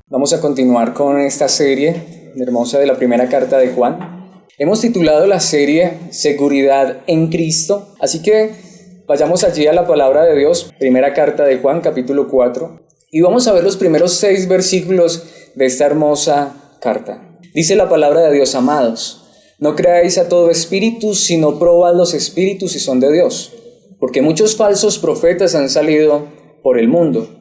Vamos a continuar con esta serie hermosa de la primera carta de Juan. Hemos titulado la serie Seguridad en Cristo, así que vayamos allí a la palabra de Dios, primera carta de Juan, capítulo 4, y vamos a ver los primeros 6 versículos de esta hermosa carta. Dice la palabra de Dios: amados, no creáis a todo espíritu, sino probad los espíritus si son de Dios, porque muchos falsos profetas han salido por el mundo.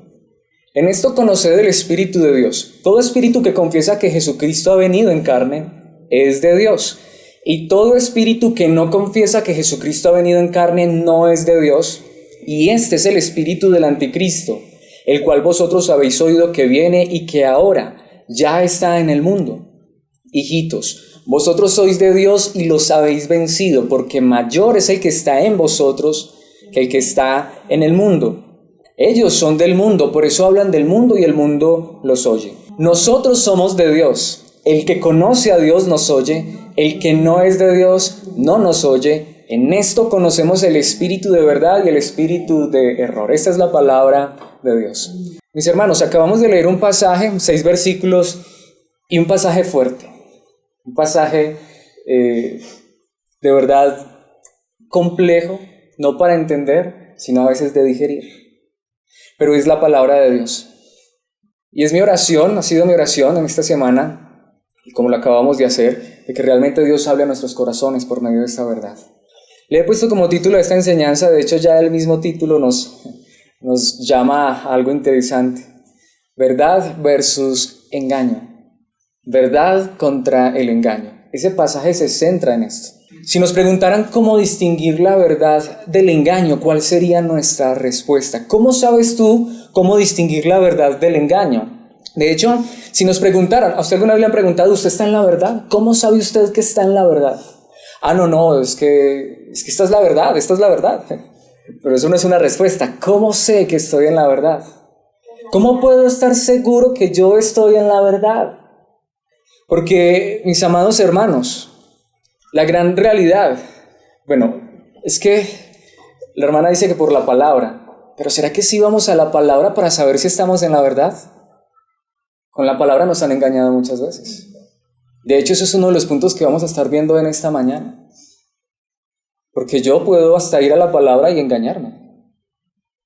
En esto conoced el Espíritu de Dios. Todo espíritu que confiesa que Jesucristo ha venido en carne es de Dios. Y todo espíritu que no confiesa que Jesucristo ha venido en carne no es de Dios. Y este es el espíritu del anticristo, el cual vosotros habéis oído que viene y que ahora ya está en el mundo. Hijitos, vosotros sois de Dios y los habéis vencido, porque mayor es el que está en vosotros que el que está en el mundo. Ellos son del mundo, por eso hablan del mundo y el mundo los oye. Nosotros somos de Dios. El que conoce a Dios nos oye, el que no es de Dios no nos oye. En esto conocemos el espíritu de verdad y el espíritu de error. Esta es la palabra de Dios. Mis hermanos, acabamos de leer un pasaje, 6 versículos, y un pasaje fuerte. Un pasaje de verdad complejo, no para entender, sino a veces de digerir. Pero es la palabra de Dios. Y es mi oración, ha sido mi oración en esta semana, como lo acabamos de hacer, de que realmente Dios hable a nuestros corazones por medio de esta verdad. Le he puesto como título a esta enseñanza, de hecho ya el mismo título nos llama a algo interesante. Verdad versus engaño. Verdad contra el engaño. Ese pasaje se centra en esto. Si nos preguntaran cómo distinguir la verdad del engaño, ¿cuál sería nuestra respuesta? ¿Cómo sabes tú cómo distinguir la verdad del engaño? De hecho, si nos preguntaran, ¿a usted alguna vez le han preguntado, ¿usted está en la verdad? ¿Cómo sabe usted que está en la verdad? No, es que esta es la verdad, esta es la verdad. Pero eso no es una respuesta. ¿Cómo sé que estoy en la verdad? ¿Cómo puedo estar seguro que yo estoy en la verdad? Porque, mis amados hermanos, la gran realidad, es que la hermana dice que por la palabra, pero ¿será que sí vamos a la palabra para saber si estamos en la verdad? Con la palabra nos han engañado muchas veces. De hecho, eso es uno de los puntos que vamos a estar viendo en esta mañana. Porque yo puedo hasta ir a la palabra y engañarme.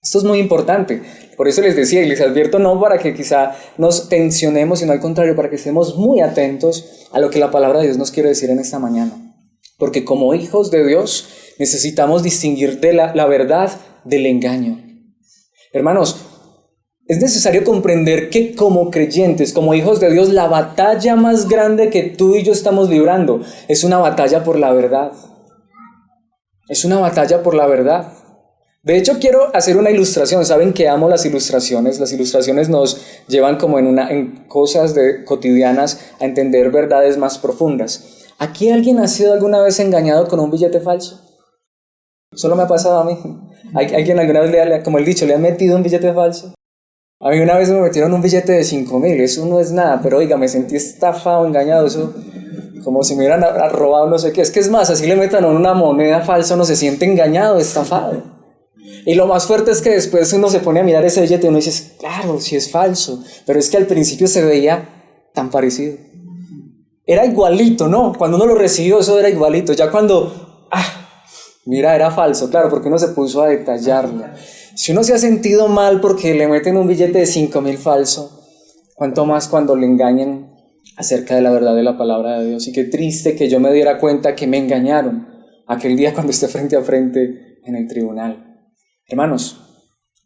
Esto es muy importante. Por eso les decía y les advierto, no para que quizá nos tensionemos, sino al contrario, para que estemos muy atentos a lo que la palabra de Dios nos quiere decir en esta mañana. Porque como hijos de Dios necesitamos distinguir de la verdad del engaño. Hermanos, es necesario comprender que como creyentes, como hijos de Dios, la batalla más grande que tú y yo estamos librando es una batalla por la verdad. Es una batalla por la verdad. De hecho, quiero hacer una ilustración. Saben que amo las ilustraciones. Las ilustraciones nos llevan como en cosas cotidianas a entender verdades más profundas. ¿Aquí alguien ha sido alguna vez engañado con un billete falso? Solo me ha pasado a mí. ¿Alguien alguna vez, como el dicho, le han metido un billete falso? A mí una vez me metieron un billete de 5,000. Eso no es nada, pero oiga, me sentí estafado, engañado. Eso como si me hubieran robado no sé qué. Es que es más, así le metan una moneda falsa, uno se siente engañado, estafado. Y lo más fuerte es que después uno se pone a mirar ese billete y uno dice, claro, sí es falso. Pero es que al principio se veía tan parecido. Era igualito, ¿no? Cuando uno lo recibió, eso era igualito. Ya cuando, mira, era falso, claro, porque uno se puso a detallarlo. Si uno se ha sentido mal porque le meten un billete de 5,000 falso, cuánto más cuando le engañen acerca de la verdad de la palabra de Dios. Y qué triste que yo me diera cuenta que me engañaron aquel día cuando esté frente a frente en el tribunal. Hermanos,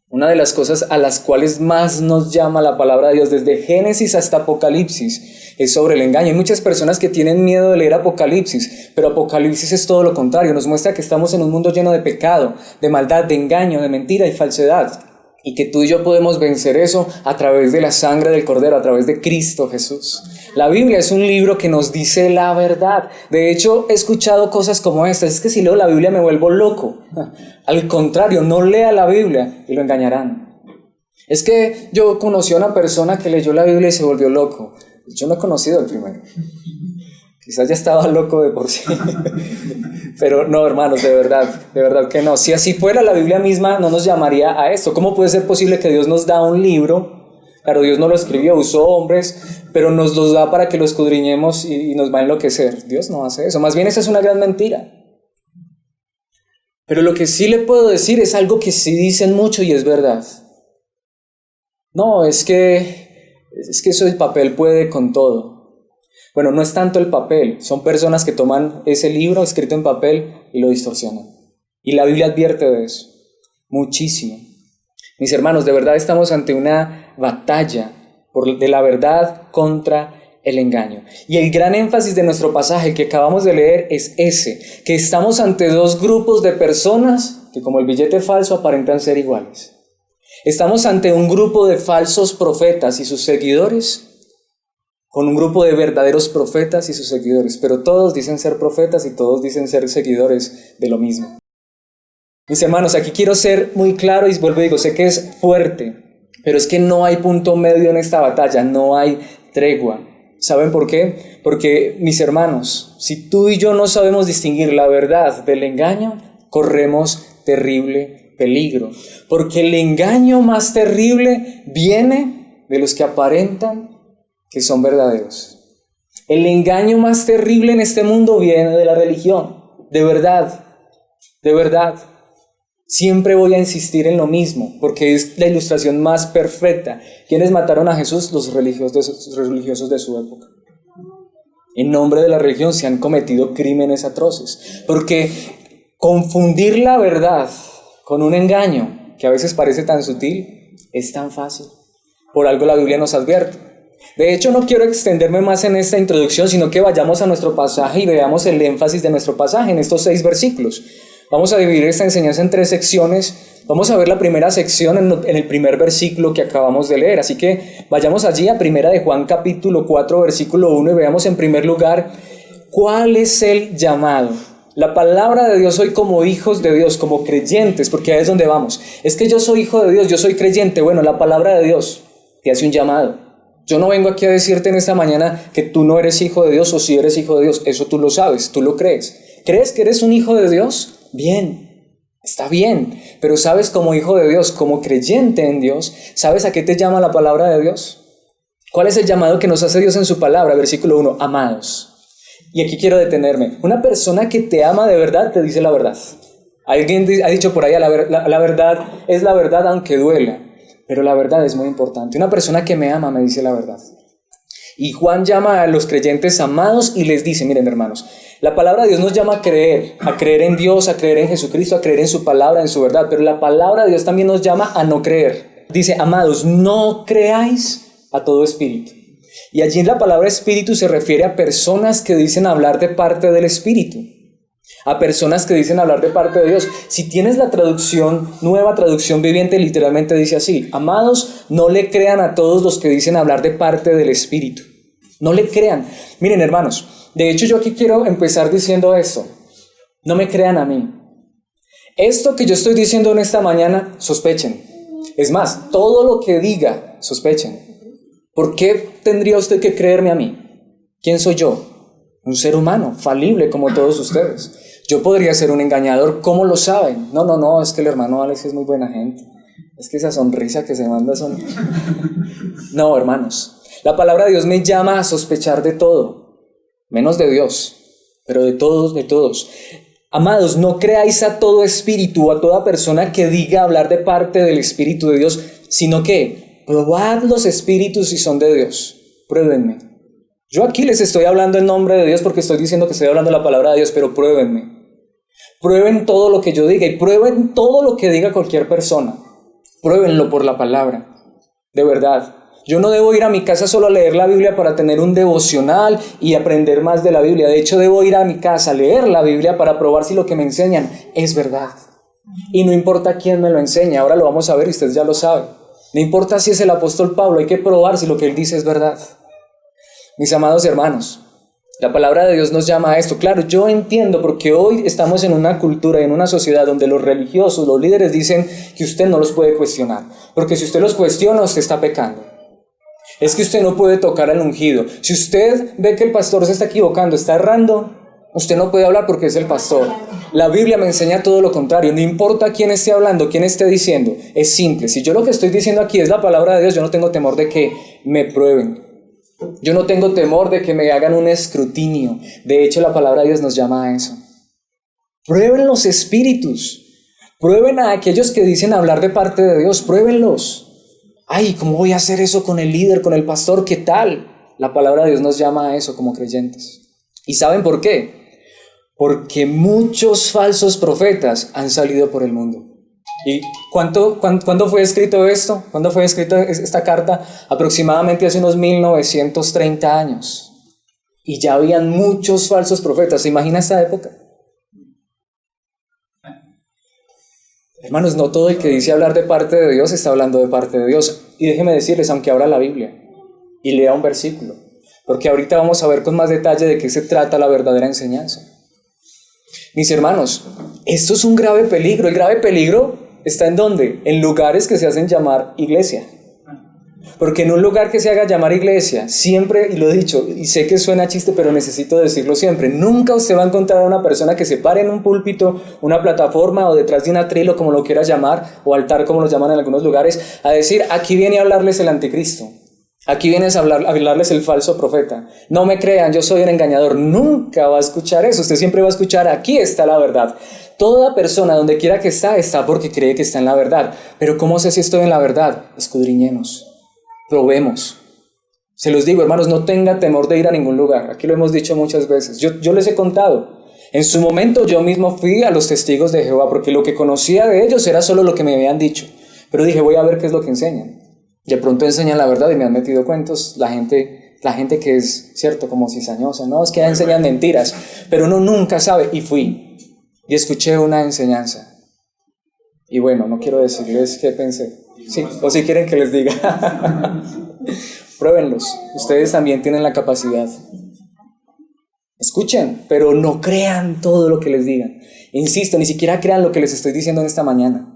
una de las cosas a las cuales más nos llama la palabra de Dios desde Génesis hasta Apocalipsis es sobre el engaño. Hay muchas personas que tienen miedo de leer Apocalipsis, pero Apocalipsis es todo lo contrario. Nos muestra que estamos en un mundo lleno de pecado, de maldad, de engaño, de mentira y falsedad. Y que tú y yo podemos vencer eso a través de la sangre del Cordero, a través de Cristo Jesús. La Biblia es un libro que nos dice la verdad. De hecho, he escuchado cosas como estas. Es que si leo la Biblia me vuelvo loco. Al contrario, no lea la Biblia y lo engañarán. Es que yo conocí a una persona que leyó la Biblia y se volvió loco. Yo no he conocido al primero. Quizás ya estaba loco de por sí. Pero no, hermanos, de verdad que no. Si así fuera, la Biblia misma no nos llamaría a esto. ¿Cómo puede ser posible que Dios nos da un libro? Claro, Dios no lo escribió, usó hombres, pero nos los da para que lo escudriñemos y nos va a enloquecer. Dios no hace eso. Más bien esa es una gran mentira. Pero lo que sí le puedo decir es algo que sí dicen mucho y es verdad. No, es que eso del papel puede con todo. Bueno, no es tanto el papel, son personas que toman ese libro escrito en papel y lo distorsionan. Y la Biblia advierte de eso, muchísimo. Mis hermanos, de verdad estamos ante una batalla de la verdad contra el engaño. Y el gran énfasis de nuestro pasaje que acabamos de leer es ese, que estamos ante dos grupos de personas que como el billete falso aparentan ser iguales. Estamos ante un grupo de falsos profetas y sus seguidores, con un grupo de verdaderos profetas y sus seguidores, pero todos dicen ser profetas y todos dicen ser seguidores de lo mismo. Mis hermanos, aquí quiero ser muy claro y vuelvo y digo, sé que es fuerte, pero es que no hay punto medio en esta batalla, no hay tregua. ¿Saben por qué? Porque, mis hermanos, si tú y yo no sabemos distinguir la verdad del engaño, corremos terrible peligro, porque el engaño más terrible viene de los que aparentan que son verdaderos. El engaño más terrible en este mundo viene de la religión. De verdad. Siempre voy a insistir en lo mismo, porque es la ilustración más perfecta. ¿Quiénes mataron a Jesús? Los religiosos de su época. En nombre de la religión se han cometido crímenes atroces, porque confundir la verdad con un engaño, que a veces parece tan sutil, es tan fácil. Por algo la Biblia nos advierte. De hecho, no quiero extenderme más en esta introducción, sino que vayamos a nuestro pasaje y veamos el énfasis de nuestro pasaje en estos 6 versículos. Vamos a dividir esta enseñanza en 3 secciones. Vamos a ver la primera sección en el primer versículo que acabamos de leer. Así que vayamos allí a Primera de Juan capítulo 4, versículo 1 y veamos en primer lugar cuál es el llamado. La palabra de Dios hoy como hijos de Dios, como creyentes, porque ahí es donde vamos. Es que yo soy hijo de Dios, yo soy creyente. Bueno, la palabra de Dios te hace un llamado. Yo no vengo aquí a decirte en esta mañana que tú no eres hijo de Dios o si eres hijo de Dios. Eso tú lo sabes, tú lo crees. ¿Crees que eres un hijo de Dios? Bien, está bien. Pero sabes, como hijo de Dios, como creyente en Dios, ¿sabes a qué te llama la palabra de Dios? ¿Cuál es el llamado que nos hace Dios en su palabra? Versículo 1, amados. Y aquí quiero detenerme. Una persona que te ama de verdad te dice la verdad. Alguien ha dicho por ahí, la verdad es la verdad aunque duela. Pero la verdad es muy importante. Una persona que me ama me dice la verdad. Y Juan llama a los creyentes amados y les dice, miren hermanos, la palabra de Dios nos llama a creer en Dios, a creer en Jesucristo, a creer en su palabra, en su verdad. Pero la palabra de Dios también nos llama a no creer. Dice, amados, no creáis a todo espíritu. Y allí en la palabra espíritu se refiere a personas que dicen hablar de parte del espíritu. A personas que dicen hablar de parte de Dios. Si tienes la traducción, nueva traducción viviente, literalmente dice así: amados, no le crean a todos los que dicen hablar de parte del Espíritu. No le crean. Miren, hermanos, de hecho yo aquí quiero empezar diciendo esto. No me crean a mí. Esto que yo estoy diciendo en esta mañana, sospechen. Es más, todo lo que diga, sospechen. ¿Por qué tendría usted que creerme a mí? ¿Quién soy yo? Un ser humano, falible como todos ustedes. Yo podría ser un engañador, ¿cómo lo saben? No, es que el hermano Alex es muy buena gente. Es que esa sonrisa que se manda son... No, hermanos, la palabra de Dios me llama a sospechar de todo, menos de Dios, pero de todos. Amados, no creáis a todo espíritu o a toda persona que diga hablar de parte del Espíritu de Dios, sino que probad los espíritus si son de Dios. Pruébenme. Yo aquí les estoy hablando en nombre de Dios porque estoy diciendo que estoy hablando la palabra de Dios, pero pruébenme. Prueben todo lo que yo diga y prueben todo lo que diga cualquier persona. Pruébenlo por la palabra. De verdad. Yo no debo ir a mi casa solo a leer la Biblia para tener un devocional y aprender más de la Biblia. De hecho, debo ir a mi casa a leer la Biblia para probar si lo que me enseñan es verdad. Y no importa quién me lo enseñe, ahora lo vamos a ver y usted ya lo sabe. No importa si es el apóstol Pablo, hay que probar si lo que él dice es verdad. Mis amados hermanos, la palabra de Dios nos llama a esto. Claro, yo entiendo porque hoy estamos en una cultura y en una sociedad donde los religiosos, los líderes dicen que usted no los puede cuestionar. Porque si usted los cuestiona, usted está pecando. Es que usted no puede tocar al ungido. Si usted ve que el pastor se está equivocando, está errando, usted no puede hablar porque es el pastor. La Biblia me enseña todo lo contrario. No importa quién esté hablando, quién esté diciendo. Es simple. Si yo lo que estoy diciendo aquí es la palabra de Dios, yo no tengo temor de que me prueben. Yo no tengo temor de que me hagan un escrutinio. De hecho, la palabra de Dios nos llama a eso. Prueben los espíritus. Prueben a aquellos que dicen hablar de parte de Dios. Pruébenlos. Ay, ¿cómo voy a hacer eso con el líder, con el pastor? ¿Qué tal? La palabra de Dios nos llama a eso como creyentes. ¿Y saben por qué? Porque muchos falsos profetas han salido por el mundo. ¿Y cuándo fue escrito esto? ¿Cuándo fue escrita esta carta? Aproximadamente hace unos 1930 años. Y ya habían muchos falsos profetas. ¿Se imagina esta época? Hermanos, no todo el que dice hablar de parte de Dios está hablando de parte de Dios. Y déjeme decirles, aunque abra la Biblia y lea un versículo, porque ahorita vamos a ver con más detalle de qué se trata la verdadera enseñanza. Mis hermanos, esto es un grave peligro. El grave peligro está ¿en dónde? En lugares que se hacen llamar iglesia. Porque en un lugar que se haga llamar iglesia, siempre, y lo he dicho, y sé que suena chiste, pero necesito decirlo siempre, nunca usted va a encontrar a una persona que se pare en un púlpito, una plataforma o detrás de un atril, como lo quiera llamar, o altar como lo llaman en algunos lugares, a decir, aquí viene a hablarles el anticristo. Aquí vienes a hablarles el falso profeta. No me crean, yo soy el engañador. Nunca va a escuchar eso. Usted siempre va a escuchar, aquí está la verdad. Toda persona, donde quiera que está porque cree que está en la verdad. Pero ¿cómo sé si estoy en la verdad? Escudriñemos, probemos. Se los digo, hermanos, no tenga temor de ir a ningún lugar. Aquí lo hemos dicho muchas veces. Yo les he contado. En su momento yo mismo fui a los testigos de Jehová porque lo que conocía de ellos era solo lo que me habían dicho. Pero dije, voy a ver qué es lo que enseñan. De pronto enseñan la verdad y me han metido cuentos, la gente que es, cierto, como cizañosa, no, es que enseñan mentiras, pero uno nunca sabe, y fui, y escuché una enseñanza, y bueno, no quiero decirles qué pensé, sí, o si quieren que les diga, pruébenlos, ustedes también tienen la capacidad, escuchen, pero no crean todo lo que les digan, insisto, ni siquiera crean lo que les estoy diciendo en esta mañana.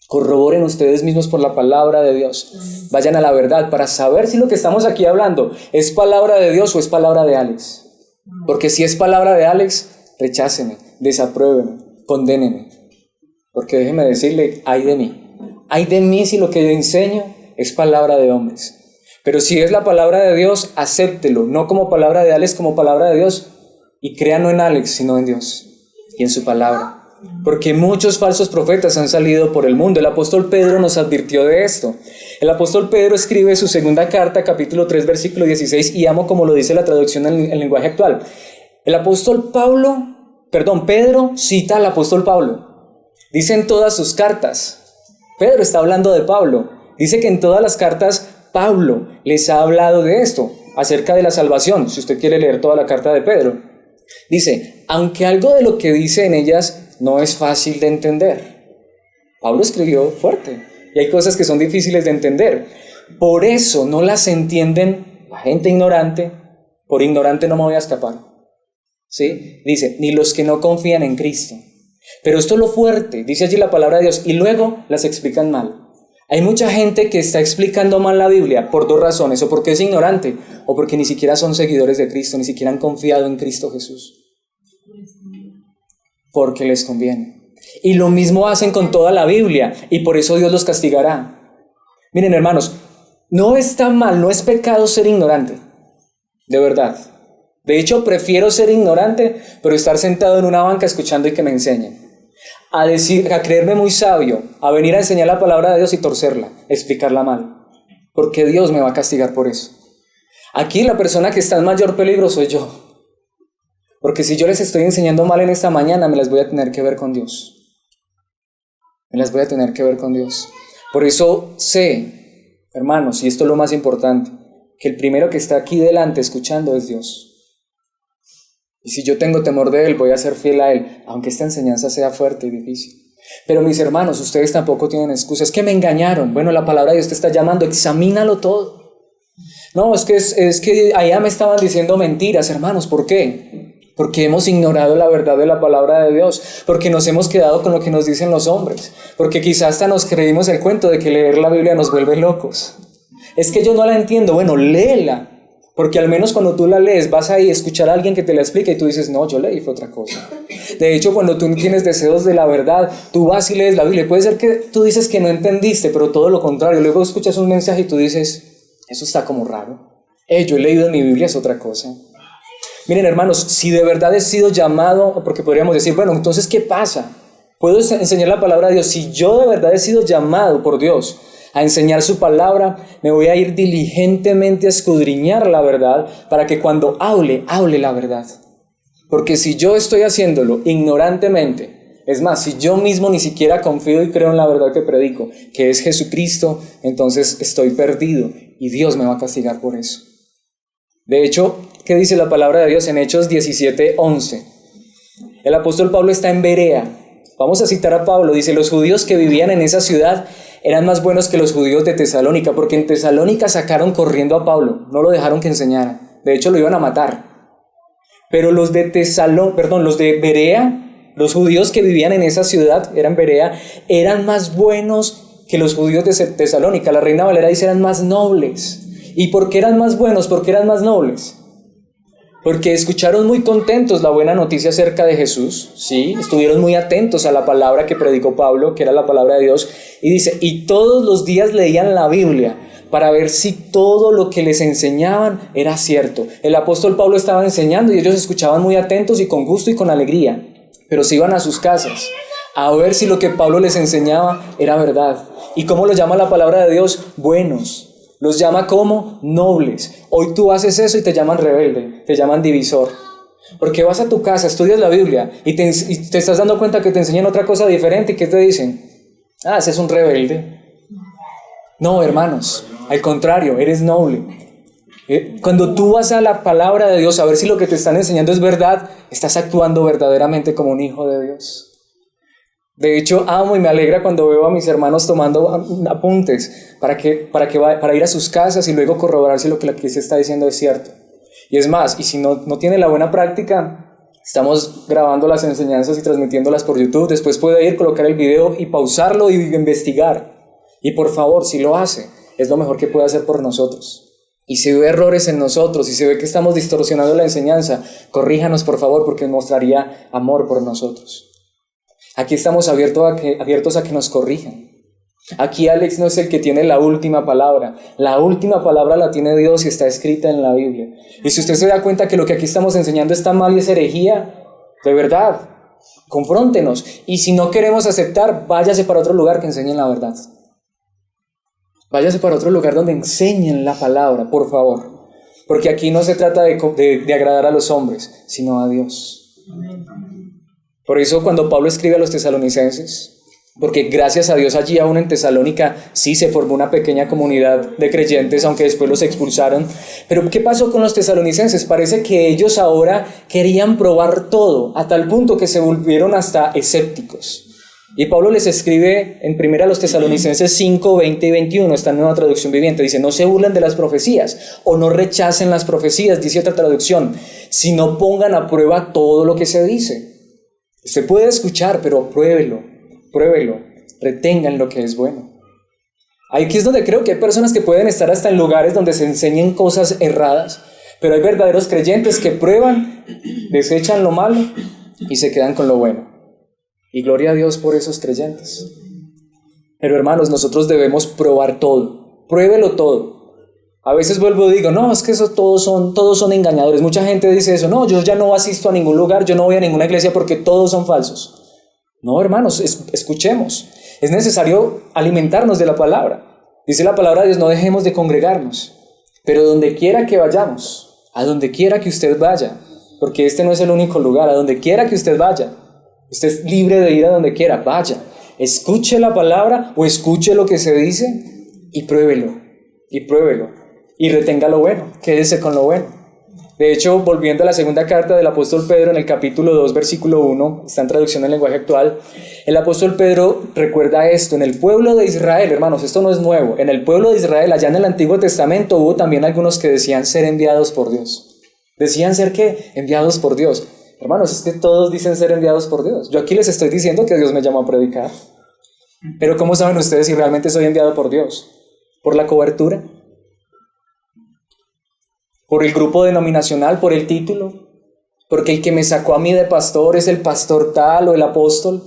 Corroboren ustedes mismos por la palabra de Dios. Vayan a la verdad para saber si lo que estamos aquí hablando es palabra de Dios o es palabra de Alex. Porque si es palabra de Alex, rechácenme, desapruébenme, condénenme. Porque déjeme decirle, ay de mí. Ay de mí si lo que yo enseño es palabra de hombres. Pero si es la palabra de Dios, acéptelo. No como palabra de Alex, como palabra de Dios. Y crean no en Alex, sino en Dios y en su palabra. Porque muchos falsos profetas han salido por el mundo. El apóstol Pedro nos advirtió de esto. El apóstol Pedro escribe su segunda carta, capítulo 3, versículo 16, y amo como lo dice la traducción en el lenguaje actual. El apóstol Pedro cita al apóstol Pablo. Dice en todas sus cartas, Pedro está hablando de Pablo. Dice que en todas las cartas Pablo les ha hablado de esto, acerca de la salvación, si usted quiere leer toda la carta de Pedro. Dice, aunque algo de lo que dice en ellas no es fácil de entender. Pablo escribió fuerte y hay cosas que son difíciles de entender. Por eso no las entienden la gente ignorante. Por ignorante no me voy a escapar. ¿Sí? Dice, ni los que no confían en Cristo. Pero esto es lo fuerte, dice allí la palabra de Dios, y luego las explican mal. Hay mucha gente que está explicando mal la Biblia por dos razones, o porque es ignorante, o porque ni siquiera son seguidores de Cristo, ni siquiera han confiado en Cristo Jesús. Porque les conviene. Y lo mismo hacen con toda la Biblia, y por eso Dios los castigará. Miren, hermanos, no está mal, no es pecado ser ignorante, de verdad. De hecho, prefiero ser ignorante, pero estar sentado en una banca escuchando y que me enseñen. A creerme muy sabio, a venir a enseñar la palabra de Dios y torcerla, explicarla mal. Porque Dios me va a castigar por eso. Aquí la persona que está en mayor peligro soy yo. Porque si yo les estoy enseñando mal en esta mañana, me las voy a tener que ver con Dios. Me las voy a tener que ver con Dios. Por eso sé, hermanos, y esto es lo más importante, que el primero que está aquí delante escuchando es Dios. Y si yo tengo temor de Él, voy a ser fiel a Él, aunque esta enseñanza sea fuerte y difícil. Pero mis hermanos, ustedes tampoco tienen excusas. Es que me engañaron. Bueno, la palabra de Dios te está llamando, examínalo todo. No, es que allá me estaban diciendo mentiras, hermanos. ¿Por qué? Porque hemos ignorado la verdad de la palabra de Dios, porque nos hemos quedado con lo que nos dicen los hombres, porque quizás hasta nos creímos el cuento de que leer la Biblia nos vuelve locos. Es que yo no la entiendo. Bueno, léela. Porque al menos cuando tú la lees, vas ahí a escuchar a alguien que te la explica y tú dices, no, yo leí fue otra cosa. De hecho, cuando tú tienes deseos de la verdad, tú vas y lees la Biblia. Puede ser que tú dices que no entendiste, pero todo lo contrario. Luego escuchas un mensaje y tú dices, eso está como raro. Yo he leído en mi Biblia, es otra cosa. Miren, hermanos, si de verdad he sido llamado, porque podríamos decir, bueno, entonces, ¿qué pasa? ¿Puedo enseñar la palabra de Dios? Si yo de verdad he sido llamado por Dios a enseñar su palabra, me voy a ir diligentemente a escudriñar la verdad para que cuando hable la verdad. Porque si yo estoy haciéndolo ignorantemente, es más, si yo mismo ni siquiera confío y creo en la verdad que predico, que es Jesucristo, entonces estoy perdido y Dios me va a castigar por eso. De hecho, ¿qué dice la palabra de Dios en Hechos 17:11? El apóstol Pablo está en Berea. Vamos a citar a Pablo. Dice, los judíos que vivían en esa ciudad eran más buenos que los judíos de Tesalónica, porque en Tesalónica sacaron corriendo a Pablo, no lo dejaron que enseñara. De hecho, lo iban a matar. Pero los de Berea, los judíos que vivían en esa ciudad, Berea, eran más buenos que los judíos de Tesalónica. La Reina Valera dice, eran más nobles. ¿Y por qué eran más buenos? ¿Por qué eran más nobles? Porque escucharon muy contentos la buena noticia acerca de Jesús, ¿sí? Estuvieron muy atentos a la palabra que predicó Pablo, que era la palabra de Dios. Y dice, y todos los días leían la Biblia para ver si todo lo que les enseñaban era cierto. El apóstol Pablo estaba enseñando y ellos escuchaban muy atentos y con gusto y con alegría. Pero se iban a sus casas a ver si lo que Pablo les enseñaba era verdad. ¿Y cómo lo llama la palabra de Dios? Buenos. Los llama como nobles. Hoy tú haces eso y te llaman rebelde, te llaman divisor. Porque vas a tu casa, estudias la Biblia y te estás dando cuenta que te enseñan otra cosa diferente. ¿Y qué te dicen? Ese es un rebelde. No, hermanos, al contrario, eres noble. Cuando tú vas a la palabra de Dios a ver si lo que te están enseñando es verdad, estás actuando verdaderamente como un hijo de Dios. De hecho, amo y me alegra cuando veo a mis hermanos tomando apuntes para ir a sus casas y luego corroborar si lo que la iglesia está diciendo es cierto. Y es más, y si no tiene la buena práctica, estamos grabando las enseñanzas y transmitiéndolas por YouTube. Después puede ir, colocar el video y pausarlo y investigar. Y por favor, si lo hace, es lo mejor que puede hacer por nosotros. Y si ve errores en nosotros, y si ve que estamos distorsionando la enseñanza, corríjanos por favor, porque mostraría amor por nosotros. Aquí estamos abiertos a que nos corrijan. Aquí Alex no es el que tiene la última palabra. La última palabra la tiene Dios y está escrita en la Biblia. Y si usted se da cuenta que lo que aquí estamos enseñando está mal y es herejía, de verdad, confróntenos. Y si no queremos aceptar, váyase para otro lugar que enseñen la verdad. Váyase para otro lugar donde enseñen la palabra, por favor. Porque aquí no se trata de agradar a los hombres, sino a Dios. Por eso cuando Pablo escribe a los tesalonicenses, porque gracias a Dios allí aún en Tesalónica sí se formó una pequeña comunidad de creyentes, aunque después los expulsaron. Pero ¿qué pasó con los tesalonicenses? Parece que ellos ahora querían probar todo, a tal punto que se volvieron hasta escépticos. Y Pablo les escribe en primera a los tesalonicenses 5, 20 y 21, esta nueva traducción viviente, dice, no se burlen de las profecías o no rechacen las profecías, dice otra traducción, sino pongan a prueba todo lo que se dice. Usted puede escuchar, pero pruébelo, retengan lo que es bueno. Aquí es donde creo que hay personas que pueden estar hasta en lugares donde se enseñen cosas erradas, pero hay verdaderos creyentes que prueban, desechan lo malo y se quedan con lo bueno. Y gloria a Dios por esos creyentes. Pero hermanos, nosotros debemos probar todo, pruébelo todo. A veces vuelvo y digo, no, es que eso todos son engañadores. Mucha gente dice eso, no, yo ya no asisto a ningún lugar, yo no voy a ninguna iglesia porque todos son falsos. No, hermanos, escuchemos. Es necesario alimentarnos de la palabra. Dice la palabra de Dios, no dejemos de congregarnos. Pero donde quiera que vayamos, a donde quiera que usted vaya, porque este no es el único lugar, a donde quiera que usted vaya, usted es libre de ir a donde quiera, vaya. Escuche la palabra o escuche lo que se dice y pruébelo. Y retenga lo bueno, quédese con lo bueno. De hecho, volviendo a la segunda carta del apóstol Pedro en el capítulo 2, versículo 1, está en traducción en lenguaje actual, el apóstol Pedro recuerda esto, en el pueblo de Israel, hermanos, esto no es nuevo, en el pueblo de Israel, allá en el Antiguo Testamento, hubo también algunos que decían ser enviados por Dios. ¿Decían ser qué? Enviados por Dios. Hermanos, es que todos dicen ser enviados por Dios. Yo aquí les estoy diciendo que Dios me llamó a predicar. Pero ¿cómo saben ustedes si realmente soy enviado por Dios? ¿Por la cobertura? por el grupo denominacional, por el título, porque el que me sacó a mí de pastor es el pastor tal o el apóstol.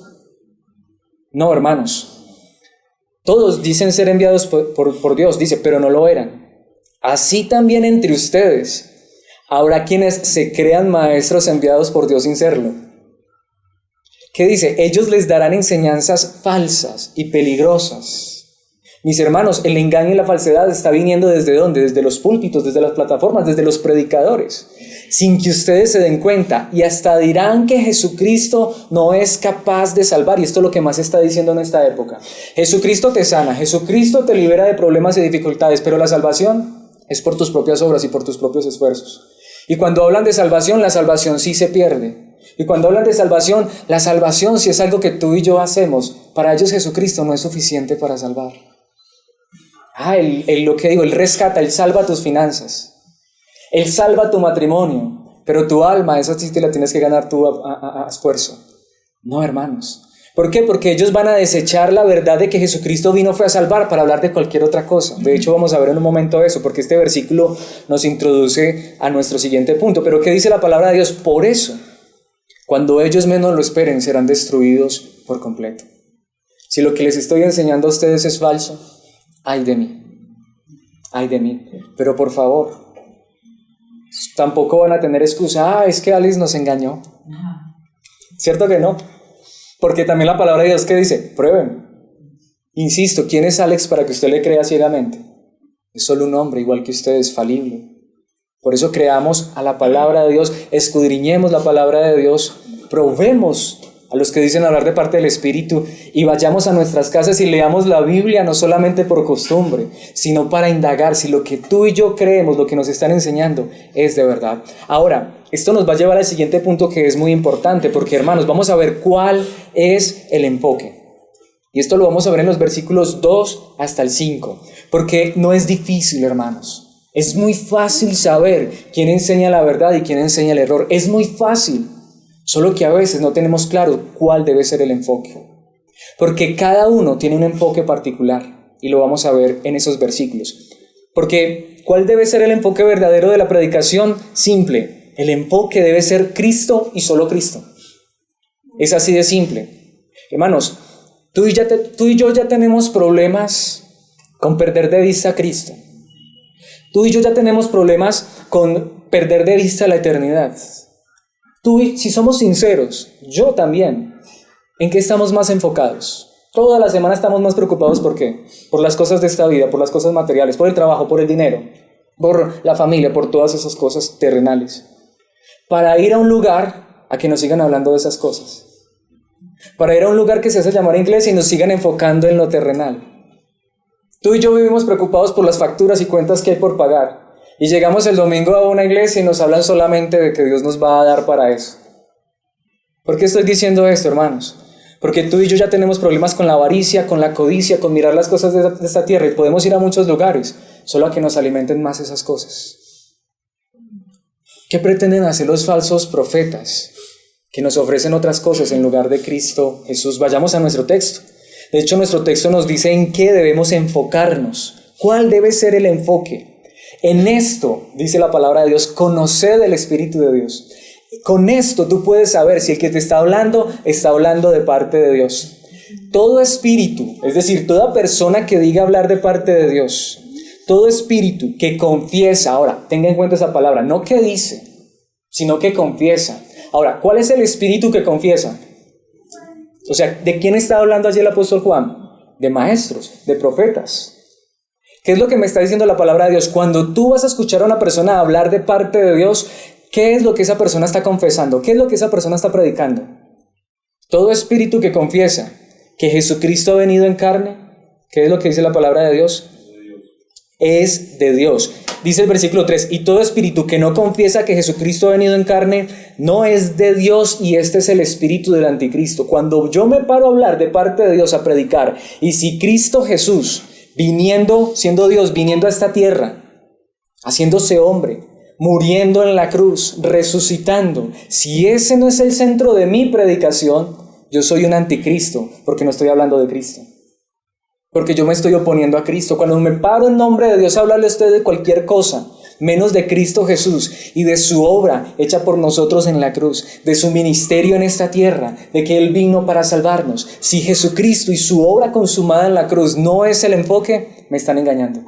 No, hermanos, todos dicen ser enviados por Dios, dice, pero no lo eran. Así también entre ustedes habrá quienes se crean maestros enviados por Dios sin serlo. ¿Qué dice? Ellos les darán enseñanzas falsas y peligrosas. Mis hermanos, el engaño y la falsedad está viniendo ¿desde dónde? Desde los púlpitos, desde las plataformas, desde los predicadores, sin que ustedes se den cuenta, y hasta dirán que Jesucristo no es capaz de salvar, y esto es lo que más se está diciendo en esta época. Jesucristo te sana, Jesucristo te libera de problemas y dificultades, pero la salvación es por tus propias obras y por tus propios esfuerzos. Y cuando hablan de salvación, la salvación sí se pierde. Y cuando hablan de salvación, la salvación sí es algo que tú y yo hacemos. Para ellos Jesucristo no es suficiente para salvar. Lo que digo, Él rescata, Él salva tus finanzas, Él salva tu matrimonio, pero tu alma, esa sí te la tienes que ganar tú a esfuerzo. No, hermanos. ¿Por qué? Porque ellos van a desechar la verdad de que Jesucristo fue a salvar para hablar de cualquier otra cosa. De hecho, vamos a ver en un momento eso, porque este versículo nos introduce a nuestro siguiente punto. Pero ¿qué dice la palabra de Dios? Por eso, cuando ellos menos lo esperen, serán destruidos por completo. Si lo que les estoy enseñando a ustedes es falso, ay de mí. Pero por favor, tampoco van a tener excusa. Es que Alice nos engañó. ¿Cierto que no? Porque también la palabra de Dios que dice, prueben. Insisto, ¿quién es Alex para que usted le crea ciegamente? Es solo un hombre igual que usted, es falible. Por eso creamos a la palabra de Dios, escudriñemos la palabra de Dios, probemos a los que dicen hablar de parte del Espíritu y vayamos a nuestras casas y leamos la Biblia no solamente por costumbre, sino para indagar si lo que tú y yo creemos, lo que nos están enseñando es de verdad. Ahora, esto nos va a llevar al siguiente punto que es muy importante, porque hermanos, vamos a ver cuál es el enfoque. Y esto lo vamos a ver en los versículos 2 hasta el 5, porque no es difícil, hermanos. Es muy fácil saber quién enseña la verdad y quién enseña el error. Es muy fácil. Solo que a veces no tenemos claro cuál debe ser el enfoque. Porque cada uno tiene un enfoque particular. Y lo vamos a ver en esos versículos. Porque, ¿cuál debe ser el enfoque verdadero de la predicación? Simple. El enfoque debe ser Cristo y solo Cristo. Es así de simple. Hermanos, tú y yo ya tenemos problemas con perder de vista a Cristo. Tú y yo ya tenemos problemas con perder de vista la eternidad. Si somos sinceros, yo también, ¿en qué estamos más enfocados? Toda la semana estamos más preocupados, ¿por qué? Por las cosas de esta vida, por las cosas materiales, por el trabajo, por el dinero, por la familia, por todas esas cosas terrenales. Para ir a un lugar a que nos sigan hablando de esas cosas. Para ir a un lugar que se hace llamar iglesia y nos sigan enfocando en lo terrenal. Tú y yo vivimos preocupados por las facturas y cuentas que hay por pagar. Y llegamos el domingo a una iglesia y nos hablan solamente de que Dios nos va a dar para eso. ¿Por qué estoy diciendo esto, hermanos? Porque tú y yo ya tenemos problemas con la avaricia, con la codicia, con mirar las cosas de esta tierra, y podemos ir a muchos lugares, solo a que nos alimenten más esas cosas. ¿Qué pretenden hacer los falsos profetas? Que nos ofrecen otras cosas en lugar de Cristo Jesús. Vayamos a nuestro texto. De hecho, nuestro texto nos dice en qué debemos enfocarnos. ¿Cuál debe ser el enfoque? En esto, dice la palabra de Dios, conoced el Espíritu de Dios. Con esto tú puedes saber si el que te está hablando de parte de Dios. Todo espíritu, es decir, toda persona que diga hablar de parte de Dios, todo espíritu que confiesa, ahora, tenga en cuenta esa palabra, no que dice, sino que confiesa. Ahora, ¿cuál es el espíritu que confiesa? O sea, ¿de quién está hablando allí el apóstol Juan? De maestros, de profetas. ¿Qué es lo que me está diciendo la palabra de Dios? Cuando tú vas a escuchar a una persona hablar de parte de Dios, ¿qué es lo que esa persona está confesando? ¿Qué es lo que esa persona está predicando? Todo espíritu que confiesa que Jesucristo ha venido en carne, ¿qué es lo que dice la palabra de Dios? Es de Dios. Dice el versículo 3, y todo espíritu que no confiesa que Jesucristo ha venido en carne, no es de Dios, y este es el espíritu del anticristo. Cuando yo me paro a hablar de parte de Dios, a predicar, y si Cristo Jesús, siendo Dios, viniendo a esta tierra, haciéndose hombre, muriendo en la cruz, resucitando, si ese no es el centro de mi predicación, yo soy un anticristo, porque no estoy hablando de Cristo. Porque yo me estoy oponiendo a Cristo. Cuando me paro en nombre de Dios a hablarle a usted de cualquier cosa, menos de Cristo Jesús y de su obra hecha por nosotros en la cruz, de su ministerio en esta tierra, de que Él vino para salvarnos. Si Jesucristo y su obra consumada en la cruz no es el enfoque, me están engañando.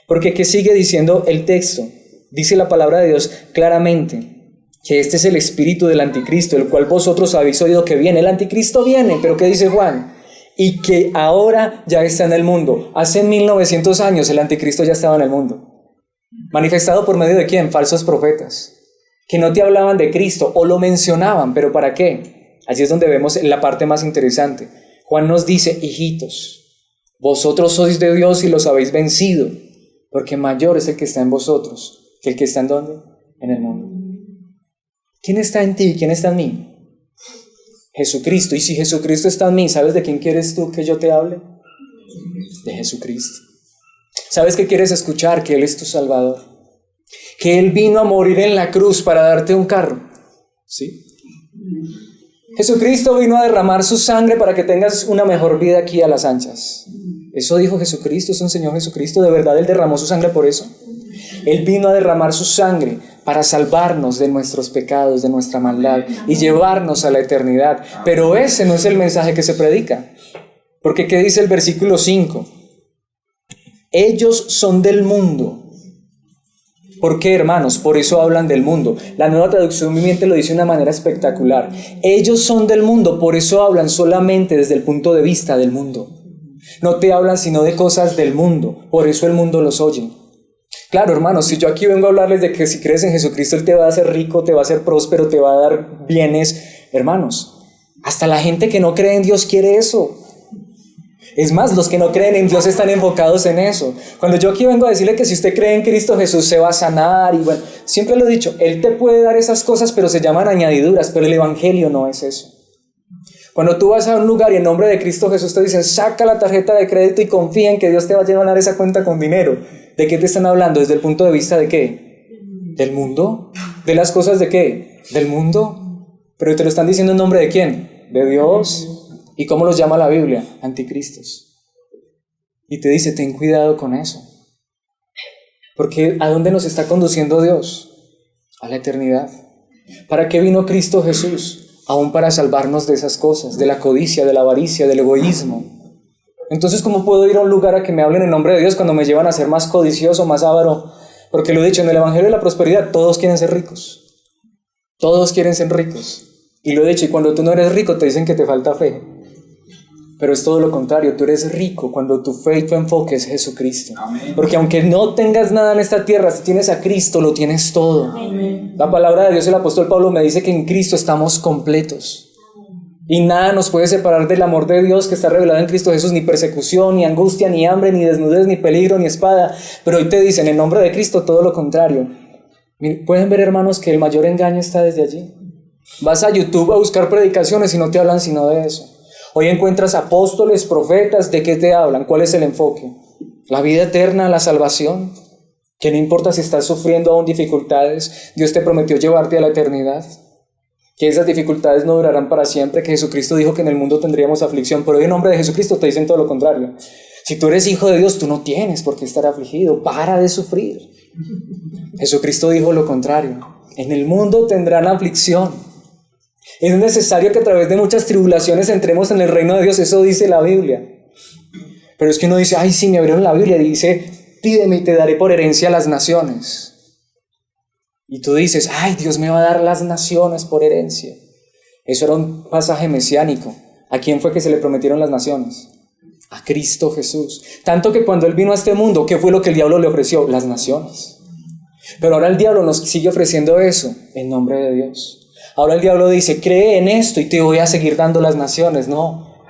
Porque ¿qué sigue diciendo el texto? Dice la palabra de Dios claramente que este es el espíritu del anticristo, el cual vosotros habéis oído que viene. El anticristo viene, pero ¿qué dice Juan? Y que ahora ya está en el mundo. Hace 1900 años el anticristo ya estaba en el mundo. ¿Manifestado por medio de quién? Falsos profetas, que no te hablaban de Cristo o lo mencionaban, pero ¿para qué? Allí es donde vemos la parte más interesante. Juan nos dice, hijitos, vosotros sois de Dios y los habéis vencido, porque mayor es el que está en vosotros que el que está en ¿dónde? En el mundo. ¿Quién está en ti y quién está en mí? Jesucristo. Y si Jesucristo está en mí, ¿sabes de quién quieres tú que yo te hable? De Jesucristo. ¿Sabes qué quieres escuchar? Que Él es tu Salvador. Que Él vino a morir en la cruz para darte un carro. ¿Sí? Jesucristo vino a derramar su sangre para que tengas una mejor vida aquí a las anchas. Eso dijo Jesucristo, es un Señor Jesucristo. ¿De verdad Él derramó su sangre por eso? Él vino a derramar su sangre para salvarnos de nuestros pecados, de nuestra maldad y llevarnos a la eternidad. Pero ese no es el mensaje que se predica. Porque ¿qué dice el versículo 5? Ellos son del mundo. ¿Por qué, hermanos? Por eso hablan del mundo. La Nueva Traducción Viviente lo dice de una manera espectacular. Ellos son del mundo, por eso hablan solamente desde el punto de vista del mundo. No te hablan sino de cosas del mundo, por eso el mundo los oye. Claro, hermanos, si yo aquí vengo a hablarles de que si crees en Jesucristo Él te va a hacer rico, te va a hacer próspero, te va a dar bienes, hermanos, hasta la gente que no cree en Dios quiere eso. Es más, los que no creen en Dios están enfocados en eso. Cuando yo aquí vengo a decirle que si usted cree en Cristo Jesús se va a sanar y bueno, siempre lo he dicho, Él te puede dar esas cosas, pero se llaman añadiduras, pero el evangelio no es eso. Cuando tú vas a un lugar y en nombre de Cristo Jesús te dicen, saca la tarjeta de crédito y confía en que Dios te va a llenar esa cuenta con dinero. ¿De qué te están hablando? ¿Desde el punto de vista de qué? ¿Del mundo? ¿De las cosas de qué? ¿Del mundo? Pero te lo están diciendo en nombre de quién? De Dios. ¿Y cómo los llama la Biblia? Anticristos. Y te dice, ten cuidado con eso. Porque ¿a dónde nos está conduciendo Dios? A la eternidad. ¿Para qué vino Cristo Jesús? Aún para salvarnos de esas cosas, de la codicia, de la avaricia, del egoísmo. Entonces, ¿cómo puedo ir a un lugar a que me hablen en nombre de Dios cuando me llevan a ser más codicioso, más avaro? Porque lo he dicho, en el Evangelio de la Prosperidad todos quieren ser ricos. Todos quieren ser ricos. Y lo he dicho, y cuando tú no eres rico te dicen que te falta fe. Pero es todo lo contrario, tú eres rico cuando tu fe y tu enfoque es Jesucristo. Amén. Porque aunque no tengas nada en esta tierra, si tienes a Cristo lo tienes todo. Amén. La palabra de Dios, el apóstol Pablo me dice que en Cristo estamos completos. Y nada nos puede separar del amor de Dios que está revelado en Cristo Jesús, ni persecución, ni angustia, ni hambre, ni desnudez, ni peligro, ni espada. Pero hoy te dicen, en nombre de Cristo, todo lo contrario. Pueden ver, hermanos, que el mayor engaño está desde allí. Vas a YouTube a buscar predicaciones y no te hablan sino de eso. Hoy encuentras apóstoles, profetas, ¿de qué te hablan? ¿Cuál es el enfoque? La vida eterna, la salvación. Que no importa si estás sufriendo aún dificultades, Dios te prometió llevarte a la eternidad. Que esas dificultades no durarán para siempre, que Jesucristo dijo que en el mundo tendríamos aflicción, pero hoy en nombre de Jesucristo te dicen todo lo contrario. Si tú eres hijo de Dios, tú no tienes por qué estar afligido, para de sufrir. Jesucristo dijo lo contrario, en el mundo tendrán aflicción. Es necesario que a través de muchas tribulaciones entremos en el reino de Dios, eso dice la Biblia. Pero es que uno dice, ay sí, me abrieron la Biblia y dice, pídeme y te daré por herencia las naciones. Y tú dices, ay, Dios me va a dar las naciones por herencia. Eso era un pasaje mesiánico. ¿A quién fue que se le prometieron las naciones? A Cristo Jesús. Tanto que cuando Él vino a este mundo, ¿qué fue lo que el diablo le ofreció? Las naciones. Pero ahora el diablo nos sigue ofreciendo eso en nombre de Dios. Ahora el diablo dice, cree en esto y te voy a seguir dando las naciones. No.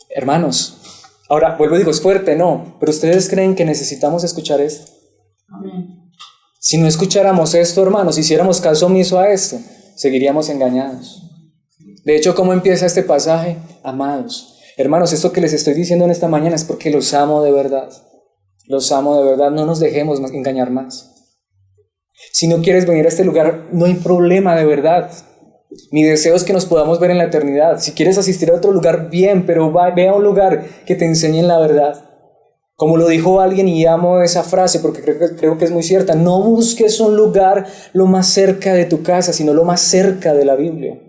Hermanos, ahora vuelvo y digo, es fuerte, no. Pero ustedes creen que necesitamos escuchar esto. Amén. Si no escucháramos esto, hermanos, hiciéramos caso omiso a esto, seguiríamos engañados. De hecho, ¿cómo empieza este pasaje? Amados, hermanos, esto que les estoy diciendo en esta mañana es porque los amo de verdad. Los amo de verdad, no nos dejemos engañar más. Si no quieres venir a este lugar, no hay problema de verdad. Mi deseo es que nos podamos ver en la eternidad. Si quieres asistir a otro lugar, bien, pero ve a un lugar que te enseñen la verdad. Como lo dijo alguien, y amo esa frase porque creo que es muy cierta, no busques un lugar lo más cerca de tu casa, sino lo más cerca de la Biblia.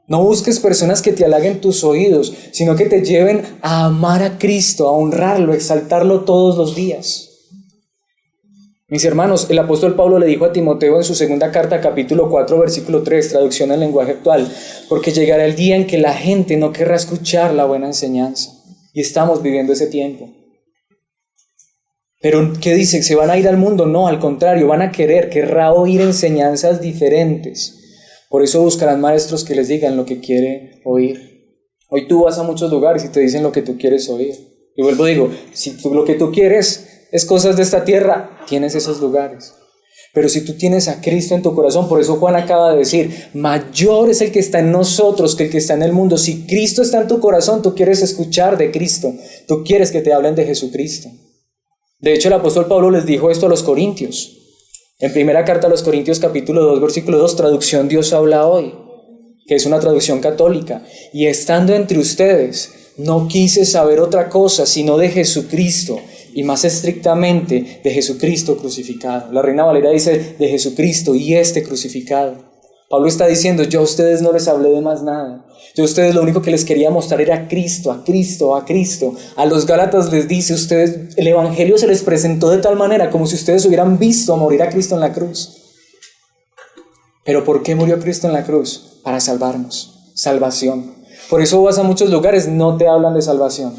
No busques personas que te halaguen tus oídos, sino que te lleven a amar a Cristo, a honrarlo, a exaltarlo todos los días. Mis hermanos, el apóstol Pablo le dijo a Timoteo en su segunda carta, capítulo 4, versículo 3, traducción al lenguaje actual, porque llegará el día en que la gente no querrá escuchar la buena enseñanza. Y estamos viviendo ese tiempo. Pero, ¿qué dice? ¿Se van a ir al mundo? No, al contrario, querrá oír enseñanzas diferentes. Por eso buscarán maestros que les digan lo que quiere oír. Hoy tú vas a muchos lugares y te dicen lo que tú quieres oír. Y vuelvo digo, si lo que tú quieres es cosas de esta tierra, tienes esos lugares. Pero si tú tienes a Cristo en tu corazón, por eso Juan acaba de decir, mayor es el que está en nosotros que el que está en el mundo. Si Cristo está en tu corazón, tú quieres escuchar de Cristo, tú quieres que te hablen de Jesucristo. De hecho, el apóstol Pablo les dijo esto a los corintios. En primera carta a los Corintios, capítulo 2, versículo 2, traducción Dios habla hoy, que es una traducción católica. Y estando entre ustedes, no quise saber otra cosa sino de Jesucristo, y más estrictamente de Jesucristo crucificado. La Reina Valera dice de Jesucristo y este crucificado. Pablo está diciendo, yo a ustedes no les hablé de más nada. Yo a ustedes lo único que les quería mostrar era a Cristo, a Cristo, a Cristo. A los Gálatas les dice, ustedes, el Evangelio se les presentó de tal manera como si ustedes hubieran visto morir a Cristo en la cruz. Pero ¿por qué murió Cristo en la cruz? Para salvarnos, salvación. Por eso vas a muchos lugares, no te hablan de salvación,